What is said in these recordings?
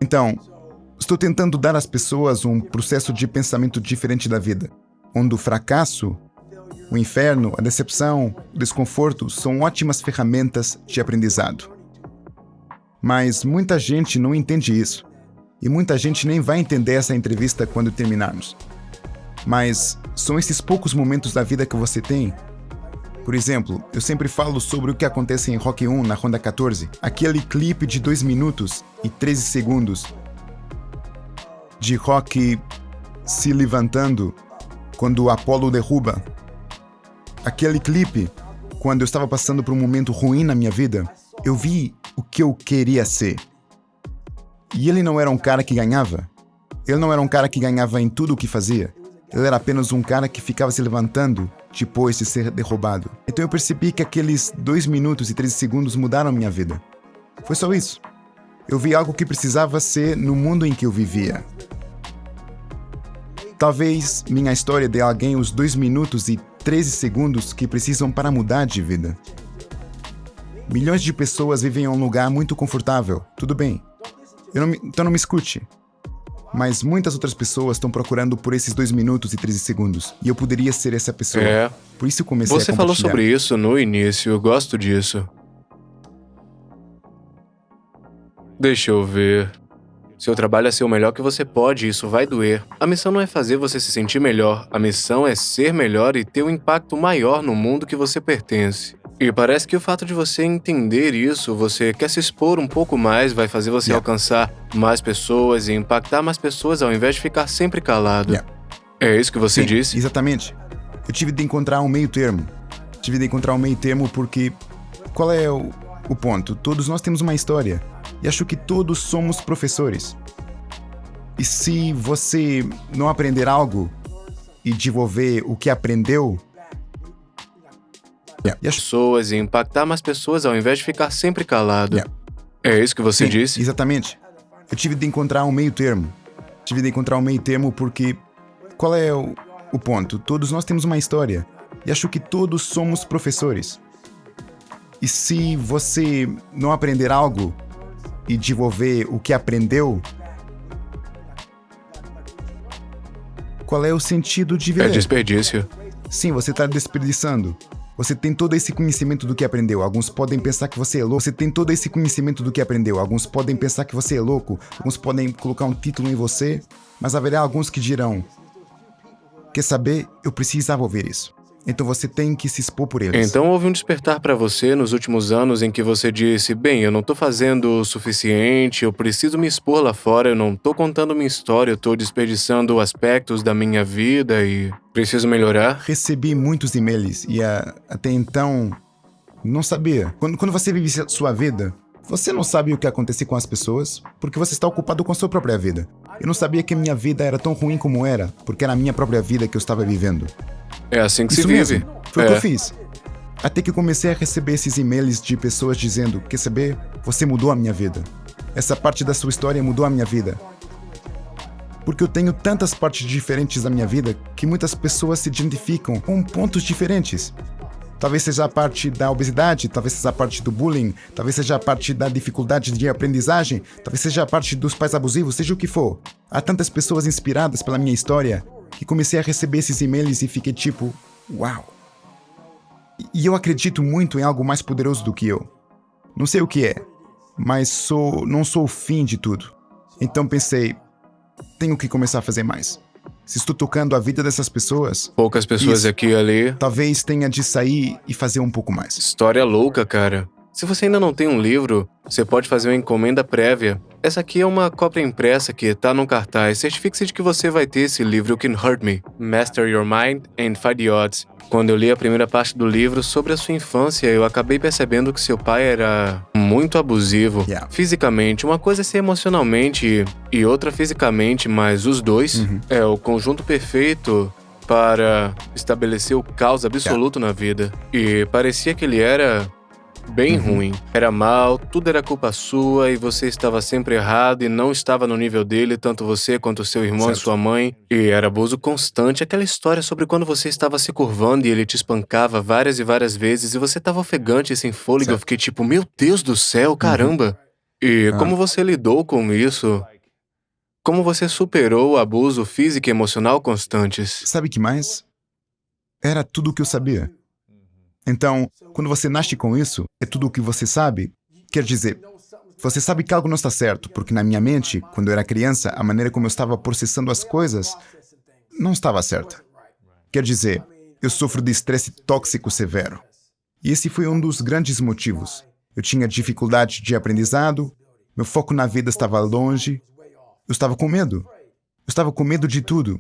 Então, estou tentando dar às pessoas um processo de pensamento diferente da vida, onde o fracasso, o inferno, a decepção, o desconforto são ótimas ferramentas de aprendizado. Mas muita gente não entende isso. E muita gente nem vai entender essa entrevista quando terminarmos. Mas são esses poucos momentos da vida que você tem. Por exemplo, eu sempre falo sobre o que acontece em Rock 1 na Ronda 14. Aquele clipe de 2 minutos e 13 segundos de Rock se levantando quando o Apollo derruba. Aquele clipe, quando eu estava passando por um momento ruim na minha vida, eu vi o que eu queria ser. E ele não era um cara que ganhava. Ele não era um cara que ganhava em tudo o que fazia. Ele era apenas um cara que ficava se levantando depois de ser derrubado. Então eu percebi que aqueles 2 minutos e 13 segundos mudaram minha vida. Foi só isso. Eu vi algo que precisava ser no mundo em que eu vivia. Talvez minha história dê a alguém os 2 minutos e 13 segundos que precisam para mudar de vida. Milhões de pessoas vivem em um lugar muito confortável. Tudo bem. Então não me escute. Mas muitas outras pessoas estão procurando por esses 2 minutos e 13 segundos. E eu poderia ser essa pessoa. Por isso eu comecei a compartilhar. Você falou sobre isso no início, eu gosto disso. Deixa eu ver. Seu trabalho é ser o melhor que você pode, isso vai doer. A missão não é fazer você se sentir melhor. A missão é ser melhor e ter um impacto maior no mundo que você pertence. E parece que o fato de você entender isso, você quer se expor um pouco mais, vai fazer você alcançar mais pessoas e impactar mais pessoas ao invés de ficar sempre calado. É isso que você disse? Exatamente. Eu tive de encontrar um meio termo. Porque qual é o ponto? Todos nós temos uma história. E acho que todos somos professores. E se você não aprender algo e desenvolver o que aprendeu, pessoas e impactar mais pessoas ao invés de ficar sempre calado. É isso que você disse? Exatamente. Eu tive de encontrar um meio termo. Porque qual é o ponto? Todos nós temos uma história. E acho que todos somos professores. E se você não aprender algo e desenvolver o que aprendeu, qual é o sentido de viver? É desperdício. Sim, você está desperdiçando. Você tem todo esse conhecimento do que aprendeu. Alguns podem pensar que você é louco. Alguns podem colocar um título em você. Mas haverá alguns que dirão: quer saber? Eu precisava ouvir isso. Então você tem que se expor por eles. Então houve um despertar para você nos últimos anos em que você disse: bem, eu não tô fazendo o suficiente, eu preciso me expor lá fora, eu não tô contando minha história, eu tô desperdiçando aspectos da minha vida e preciso melhorar? Recebi muitos e-mails e até então não sabia. Quando você vive sua vida, você não sabe o que acontece com as pessoas porque você está ocupado com a sua própria vida. Eu não sabia que minha vida era tão ruim como era, porque era a minha própria vida que eu estava vivendo. É assim que Isso se vive. Mesmo. Foi o que eu fiz. Até que comecei a receber esses e-mails de pessoas dizendo: quer saber? Você mudou a minha vida. Essa parte da sua história mudou a minha vida. Porque eu tenho tantas partes diferentes da minha vida que muitas pessoas se identificam com pontos diferentes. Talvez seja a parte da obesidade, talvez seja a parte do bullying, talvez seja a parte da dificuldade de aprendizagem, talvez seja a parte dos pais abusivos, seja o que for. Há tantas pessoas inspiradas pela minha história que comecei a receber esses e-mails e fiquei tipo: uau! E eu acredito muito em algo mais poderoso do que eu. Não sei o que é, mas não sou o fim de tudo. Então pensei: tenho que começar a fazer mais. Se estou tocando a vida dessas pessoas... Poucas pessoas aqui e ali... Talvez tenha de sair e fazer um pouco mais. História louca, cara. Se você ainda não tem um livro, você pode fazer uma encomenda prévia. Essa aqui é uma cópia impressa que tá num cartaz. Certifique-se de que você vai ter esse livro, You Can Hurt Me, Master Your Mind and Fight the Odds. Quando eu li a primeira parte do livro sobre a sua infância, eu acabei percebendo que seu pai era muito abusivo. Fisicamente, uma coisa é ser emocionalmente e outra fisicamente, mas os dois é o conjunto perfeito para estabelecer o caos absoluto na vida. E parecia que ele era bem ruim. Era mal, tudo era culpa sua e você estava sempre errado e não estava no nível dele, tanto você quanto seu irmão e sua mãe. E era abuso constante, aquela história sobre quando você estava se curvando e ele te espancava várias e várias vezes e você estava ofegante e sem fôlego. Eu fiquei tipo: meu Deus do céu, caramba! E como você lidou com isso? Como você superou o abuso físico e emocional constantes? Sabe o que mais? Era tudo o que eu sabia. Então, quando você nasce com isso, é tudo o que você sabe. Quer dizer, você sabe que algo não está certo, porque na minha mente, quando eu era criança, a maneira como eu estava processando as coisas não estava certa. Quer dizer, eu sofro de estresse tóxico severo. E esse foi um dos grandes motivos. Eu tinha dificuldade de aprendizado, meu foco na vida estava longe, eu estava com medo. Eu estava com medo de tudo.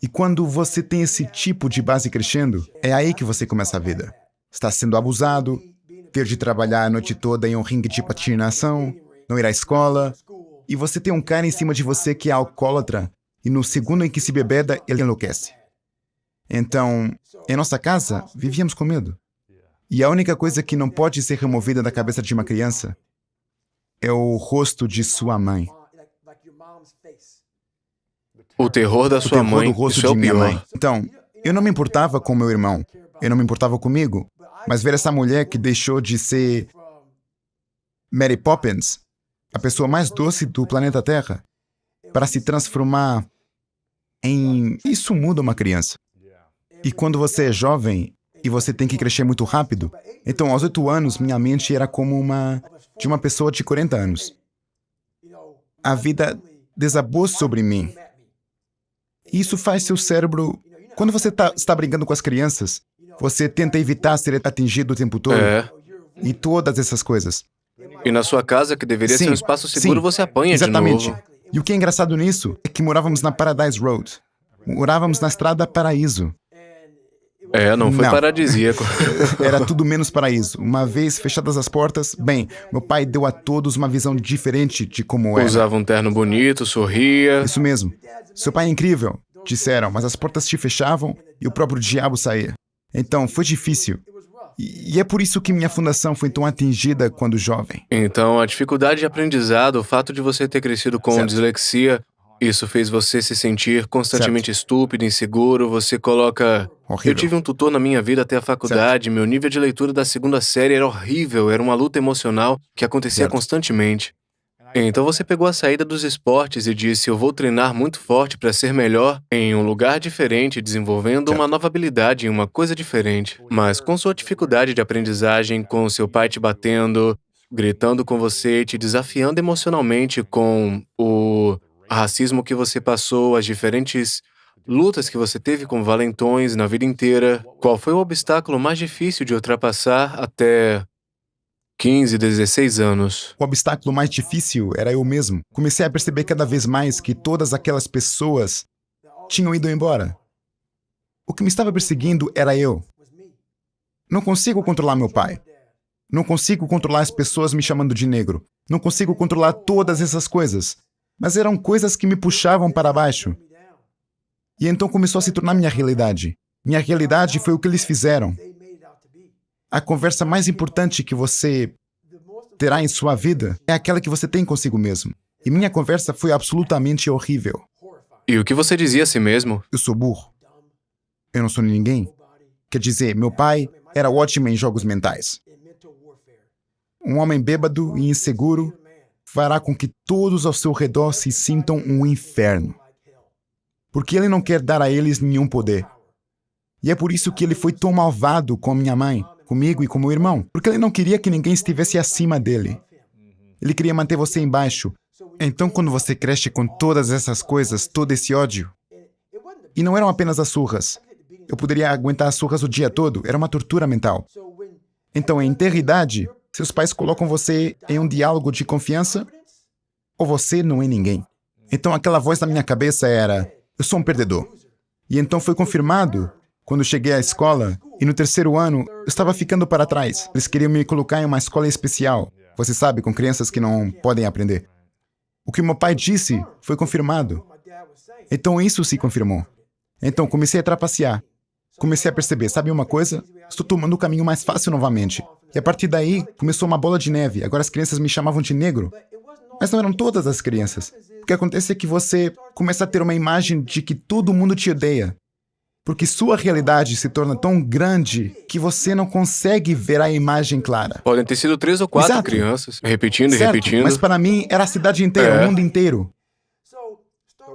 E quando você tem esse tipo de base crescendo, é aí que você começa a vida. Está sendo abusado, ter de trabalhar a noite toda em um ringue de patinação, não ir à escola, e você tem um cara em cima de você que é alcoólatra, e no segundo em que se bebeda, ele enlouquece. Então, em nossa casa, vivíamos com medo. E a única coisa que não pode ser removida da cabeça de uma criança é o rosto de sua mãe. O terror da O sua terror do mãe, rosto isso é de o minha mãe. pior. Então, eu não me importava com meu irmão. Eu não me importava comigo. Mas ver essa mulher que deixou de ser Mary Poppins, a pessoa mais doce do planeta Terra, para se transformar em... Isso muda uma criança. E quando você é jovem e você tem que crescer muito rápido, então aos 8 anos minha mente era como de uma pessoa de 40 anos. A vida desabou sobre mim. E isso faz seu cérebro... Quando você está brincando com as crianças, você tenta evitar ser atingido o tempo todo. É. E todas essas coisas. E na sua casa, que deveria ser um espaço seguro, sim, você apanha exatamente. de novo. E o que é engraçado nisso é que morávamos na Paradise Road. Morávamos na Estrada Paraíso. É, não foi Não. paradisíaco. Era tudo menos paraíso. Uma vez fechadas as portas, bem, meu pai deu a todos uma visão diferente de como era. Usava um terno bonito, sorria. Isso mesmo. Seu pai é incrível, disseram, mas as portas se fechavam e o próprio diabo saía. Então, foi difícil. E é por isso que minha fundação foi tão atingida quando jovem. Então, a dificuldade de aprendizado, o fato de você ter crescido com Certo. dislexia, isso fez você se sentir constantemente estúpido, inseguro, você coloca... Horrível. Eu tive um tutor na minha vida até a faculdade, meu nível de leitura da segunda série era horrível, era uma luta emocional que acontecia Certo. constantemente. Então você pegou a saída dos esportes e disse, eu vou treinar muito forte para ser melhor em um lugar diferente, desenvolvendo uma nova habilidade em uma coisa diferente. Mas com sua dificuldade de aprendizagem, com seu pai te batendo, gritando com você, te desafiando emocionalmente com o racismo que você passou, as diferentes lutas que você teve com valentões na vida inteira, qual foi o obstáculo mais difícil de ultrapassar até 15, 16 anos? O obstáculo mais difícil era eu mesmo. Comecei a perceber cada vez mais que todas aquelas pessoas tinham ido embora. O que me estava perseguindo era eu. Não consigo controlar meu pai. Não consigo controlar as pessoas me chamando de negro. Não consigo controlar todas essas coisas. Mas eram coisas que me puxavam para baixo. E então começou a se tornar minha realidade. Minha realidade foi o que eles fizeram. A conversa mais importante que você terá em sua vida é aquela que você tem consigo mesmo. E minha conversa foi absolutamente horrível. E o que você dizia a si mesmo? Eu sou burro. Eu não sou ninguém. Quer dizer, meu pai era ótimo em jogos mentais. Um homem bêbado e inseguro fará com que todos ao seu redor se sintam um inferno. Porque ele não quer dar a eles nenhum poder. E é por isso que ele foi tão malvado com minha mãe, comigo e com meu irmão. Porque ele não queria que ninguém estivesse acima dele. Ele queria manter você embaixo. Então, quando você cresce com todas essas coisas, todo esse ódio... E não eram apenas as surras. Eu poderia aguentar as surras o dia todo. Era uma tortura mental. Então, em ter idade, seus pais colocam você em um diálogo de confiança ou você não é ninguém. Então, aquela voz na minha cabeça era... Eu sou um perdedor. E então foi confirmado quando cheguei à escola e no 3º ano eu estava ficando para trás. Eles queriam me colocar em uma escola especial. Você sabe, com crianças que não podem aprender. O que meu pai disse foi confirmado. Então isso se confirmou. Então comecei a trapacear. Comecei a perceber, sabe uma coisa? Estou tomando o caminho mais fácil novamente. E a partir daí começou uma bola de neve. Agora as crianças me chamavam de negro. Mas não eram todas as crianças. O que acontece é que você começa a ter uma imagem de que todo mundo te odeia. Porque sua realidade se torna tão grande que você não consegue ver a imagem clara. Podem ter sido 3 ou 4 Exato. crianças, repetindo e Certo, repetindo. mas para mim era a cidade inteira, o mundo inteiro.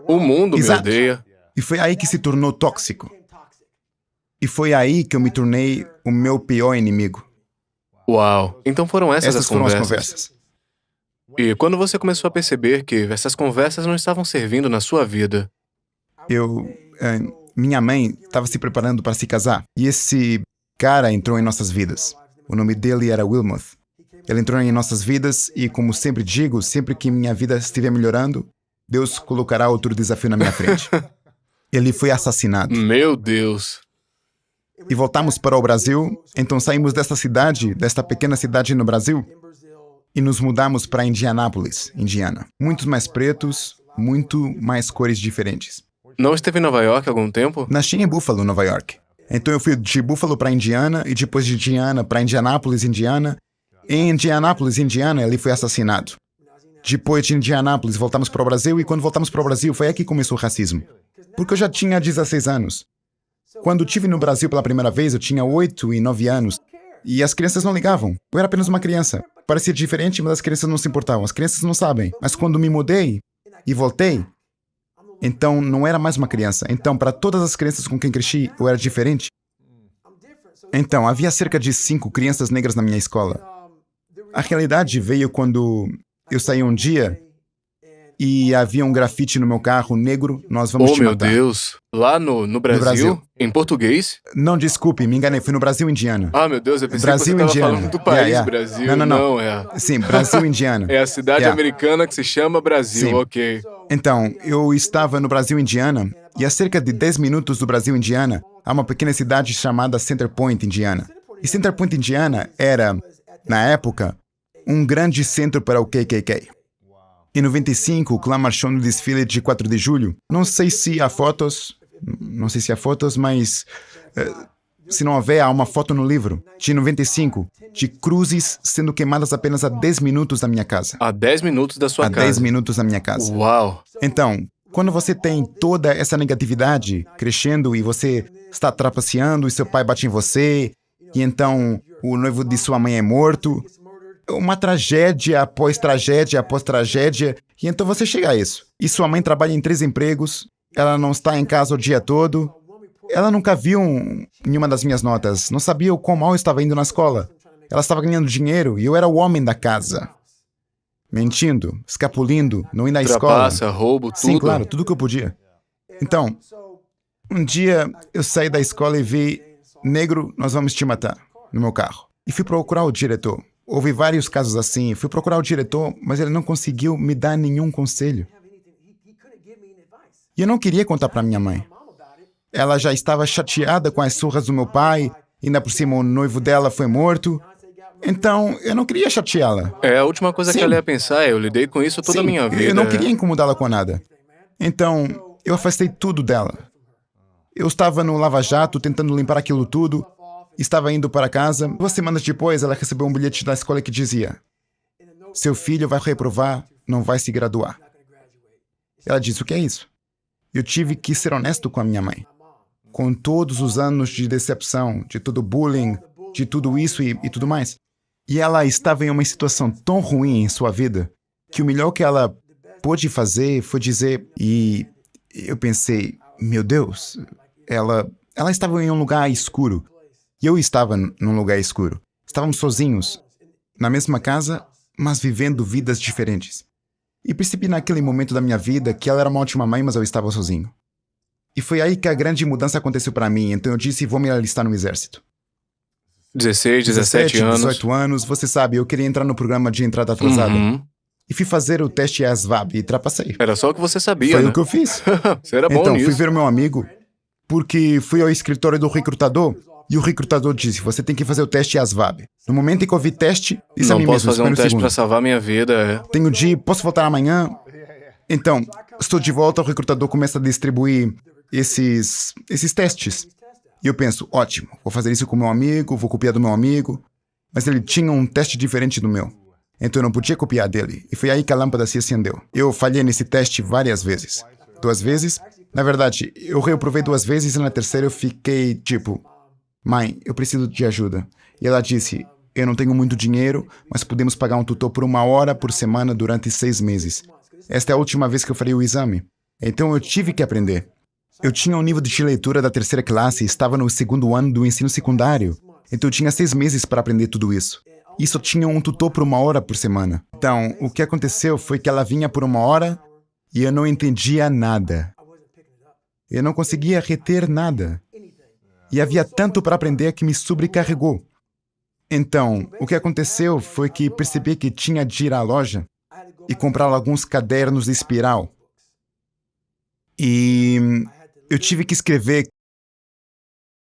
O mundo me Exato. odeia. E foi aí que se tornou tóxico. E foi aí que eu me tornei o meu pior inimigo. Uau. Então foram essas as Essas foram as conversas. conversas. E quando você começou a perceber que essas conversas não estavam servindo na sua vida? Minha mãe estava se preparando para se casar. E esse cara entrou em nossas vidas. O nome dele era Wilmoth. Ele entrou em nossas vidas e, como sempre digo, sempre que minha vida estiver melhorando, Deus colocará outro desafio na minha frente. Ele foi assassinado. Meu Deus. E voltamos para o Brasil, então saímos desta pequena cidade no Brasil, e nos mudamos para Indianápolis, Indiana. Muitos mais pretos, muito mais cores diferentes. Não esteve em Nova York há algum tempo? Nasci em Buffalo, Nova York. Então eu fui de Buffalo para Indiana, e depois de Indiana para Indianápolis, Indiana. Em Indianápolis, Indiana, ele foi assassinado. Depois de Indianápolis, voltamos para o Brasil, e quando voltamos para o Brasil, foi aí que começou o racismo. Porque eu já tinha 16 anos. Quando estive no Brasil pela primeira vez, eu tinha 8 e 9 anos. E as crianças não ligavam. Eu era apenas uma criança. Parecia diferente, mas as crianças não se importavam. As crianças não sabem. Mas quando me mudei e voltei, então não era mais uma criança. Então, para todas as crianças com quem cresci, eu era diferente. Então, havia cerca de 5 crianças negras na minha escola. A realidade veio quando eu saí um dia e havia um grafite no meu carro, negro, nós vamos te meu matar. Deus. Lá no Brasil? Brasil. Em português? Não, desculpe, me enganei, foi no Brasil, Indiana. Ah, meu Deus, eu pensei Brasil, que você estava Indiana. falando do país Yeah. Brasil. Não. é. Sim, Brasil, Indiana. É a cidade Yeah. americana que se chama Brasil, Sim. ok. Então, eu estava no Brasil, Indiana, e a cerca de 10 minutos do Brasil, Indiana, há uma pequena cidade chamada Center Point, Indiana. E Center Point, Indiana era, na época, um grande centro para o KKK. Em 95, o clã marchou no desfile de 4 de julho. Não sei se há fotos, mas se não houver, há uma foto no livro, de 95, de cruzes sendo queimadas apenas a 10 minutos da minha casa. A 10 minutos da sua A casa. 10 minutos da minha casa. Uau. Então, quando você tem toda essa negatividade crescendo e você está trapaceando e seu pai bate em você, e então o noivo de sua mãe é morto, uma tragédia após tragédia após tragédia, e então você chega a isso. E sua mãe trabalha em 3 empregos, ela não está em casa o dia todo, ela nunca viu nenhuma das minhas notas, não sabia o quão mal eu estava indo na escola. Ela estava ganhando dinheiro e eu era o homem da casa. Mentindo, escapulindo, não indo à escola. Trapaça, roubo, tudo. Sim, claro, tudo que eu podia. Então, um dia eu saí da escola e vi, negro, nós vamos te matar, no meu carro. E fui procurar o diretor. Houve vários casos assim. Fui procurar o diretor, mas ele não conseguiu me dar nenhum conselho. E eu não queria contar para minha mãe. Ela já estava chateada com as surras do meu pai, ainda por cima o noivo dela foi morto. Então, eu não queria chateá-la. É, a última coisa Sim. que ela ia pensar é, eu lidei com isso toda a Sim, minha vida. eu não queria incomodá-la com nada. Então, eu afastei tudo dela. Eu estava no Lava Jato, tentando limpar aquilo tudo. Estava indo para casa. 2 semanas depois, ela recebeu um bilhete da escola que dizia: seu filho vai reprovar, não vai se graduar. Ela disse: o que é isso? Eu tive que ser honesto com a minha mãe. Com todos os anos de decepção, de todo bullying, de tudo isso e tudo mais. E ela estava em uma situação tão ruim em sua vida que o melhor que ela pôde fazer foi dizer... E eu pensei, meu Deus, ela estava em um lugar escuro. E eu estava num lugar escuro. Estávamos sozinhos, na mesma casa, mas vivendo vidas diferentes. E percebi naquele momento da minha vida que ela era uma ótima mãe, mas eu estava sozinho. E foi aí que a grande mudança aconteceu para mim, então eu disse, vou me alistar no exército. 16, 17 anos. 18 anos, você sabe, eu queria entrar no programa de entrada atrasada. Uhum. E fui fazer o teste ASVAB e trapacei. Era só o que você sabia, Foi né? o que eu fiz. Você era bom Então, nisso. fui ver o meu amigo, porque fui ao escritório do recrutador, e o recrutador disse, você tem que fazer o teste ASVAB. No momento em que eu vi teste, disse a Não mim posso mesmo, fazer um espera teste segundo. pra salvar minha vida, é. Tenho de ir, posso voltar amanhã? Então, estou de volta, o recrutador começa a distribuir esses testes. E eu penso, ótimo, vou fazer isso com o meu amigo, vou copiar do meu amigo. Mas ele tinha um teste diferente do meu. Então eu não podia copiar dele. E foi aí que a lâmpada se acendeu. Eu falhei nesse teste várias vezes. 2 vezes, Na verdade, eu reprovei 2 vezes e na terceira eu fiquei tipo, mãe, eu preciso de ajuda. E ela disse, eu não tenho muito dinheiro, mas podemos pagar um tutor por 1 hora por semana durante 6 meses. Esta é a última vez que eu farei o exame. Então eu tive que aprender. Eu tinha um nível de leitura da terceira classe e estava no 2º ano do ensino secundário. Então eu tinha 6 meses para aprender tudo isso. E só tinha um tutor por 1 hora por semana. Então, o que aconteceu foi que ela vinha por 1 hora e eu não entendia nada. Eu não conseguia reter nada. E havia tanto para aprender que me sobrecarregou. Então, o que aconteceu foi que percebi que tinha de ir à loja e comprar alguns cadernos de espiral. E eu tive que escrever